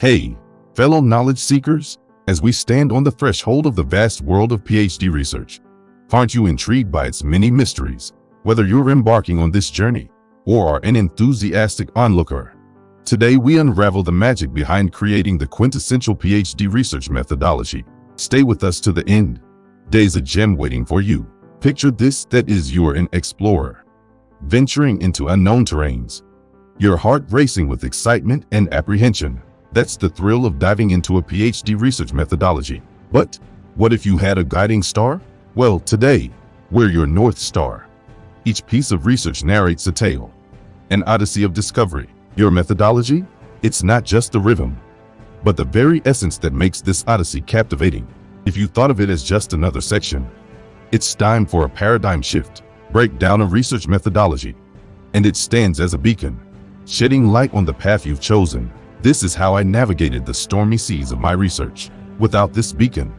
Hey, fellow knowledge seekers, as we stand on the threshold of the vast world of PhD research, aren't you intrigued by its many mysteries? Whether you're embarking on this journey or are an enthusiastic onlooker, today we unravel the magic behind creating the quintessential PhD research methodology. Stay with us to the end. There's a gem waiting for you. Picture this: that is, you're an explorer, venturing into unknown terrains, your heart racing with excitement and apprehension. That's the thrill of diving into a PhD research methodology. But what if you had a guiding star? Well, today, we're your North Star. Each piece of research narrates a tale, an odyssey of discovery. Your methodology? It's not just the rhythm, but the very essence that makes this odyssey captivating. If you thought of it as just another section, it's time for a paradigm shift. Break down a research methodology, and it stands as a beacon, shedding light on the path you've chosen. This is how I navigated the stormy seas of my research. Without this beacon,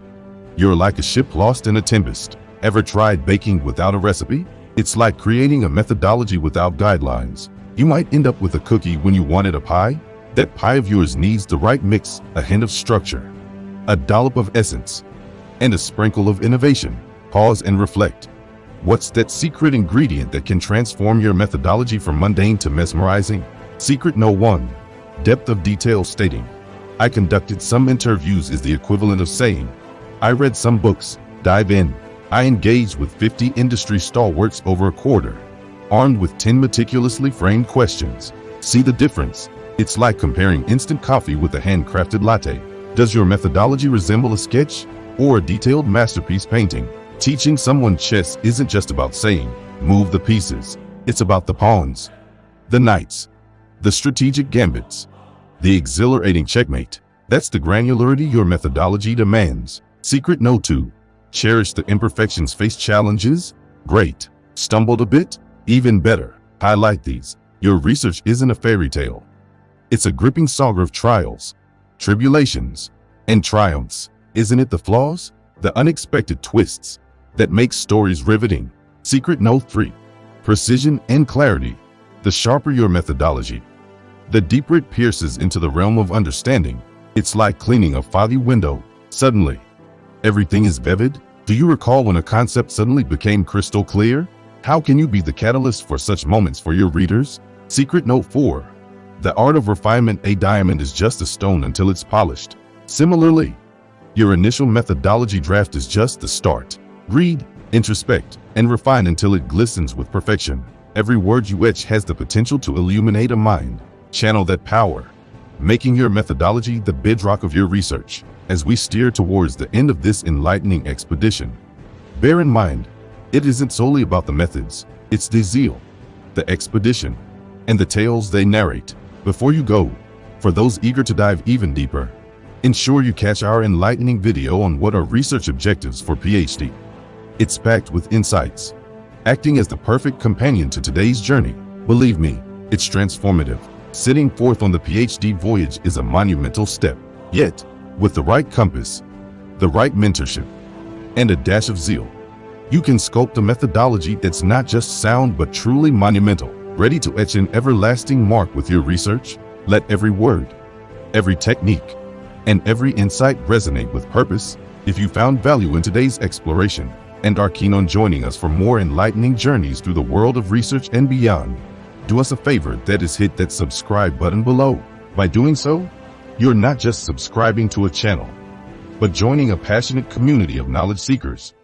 you're like a ship lost in a tempest. Ever tried baking without a recipe? It's like creating a methodology without guidelines. You might end up with a cookie when you wanted a pie. That pie of yours needs the right mix, a hint of structure, a dollop of essence, and a sprinkle of innovation. Pause and reflect. What's that secret ingredient that can transform your methodology from mundane to mesmerizing? Secret no. 1. Depth of detail. Stating I conducted some interviews is the equivalent of saying I read some books. Dive in. I engaged with 50 industry stalwarts over a quarter, armed with 10 meticulously framed questions. See the difference? It's like comparing instant coffee with a handcrafted latte. Does your methodology resemble a sketch or a detailed masterpiece painting? Teaching someone chess isn't just about saying, move the pieces. It's about the pawns, the knights, the strategic gambits, the exhilarating checkmate. That's the granularity your methodology demands. Secret no. 2. Cherish the imperfections. Face challenges? Great. Stumbled a bit? Even better. Highlight these. Your research isn't a fairy tale. It's a gripping saga of trials, tribulations, and triumphs. Isn't it the flaws, the unexpected twists, that make stories riveting? Secret no. 3. Precision and clarity. The sharper your methodology, the deeper it pierces into the realm of understanding. It's like cleaning a foggy window. Suddenly, everything is vivid. Do you recall when a concept suddenly became crystal clear? How can you be the catalyst for such moments for your readers? Secret no. 4. The art of refinement. A diamond is just a stone until it's polished. Similarly, your initial methodology draft is just the start. Read, introspect, and refine until it glistens with perfection. Every word you etch has the potential to illuminate a mind. Channel that power, making your methodology the bedrock of your research. As we steer towards the end of this enlightening expedition, bear in mind, it isn't solely about the methods. It's the zeal, the expedition, and the tales they narrate. Before you go, for those eager to dive even deeper, ensure you catch our enlightening video on what are research objectives for PhD. It's packed with insights, acting as the perfect companion to today's journey. Believe me, it's transformative. Setting forth on the PhD voyage is a monumental step. Yet, with the right compass, the right mentorship, and a dash of zeal, you can sculpt a methodology that's not just sound but truly monumental. Ready to etch an everlasting mark with your research? Let every word, every technique, and every insight resonate with purpose. If you found value in today's exploration and are keen on joining us for more enlightening journeys through the world of research and beyond, do us a favor, that is, hit that subscribe button below. By doing so, you're not just subscribing to a channel, but joining a passionate community of knowledge seekers.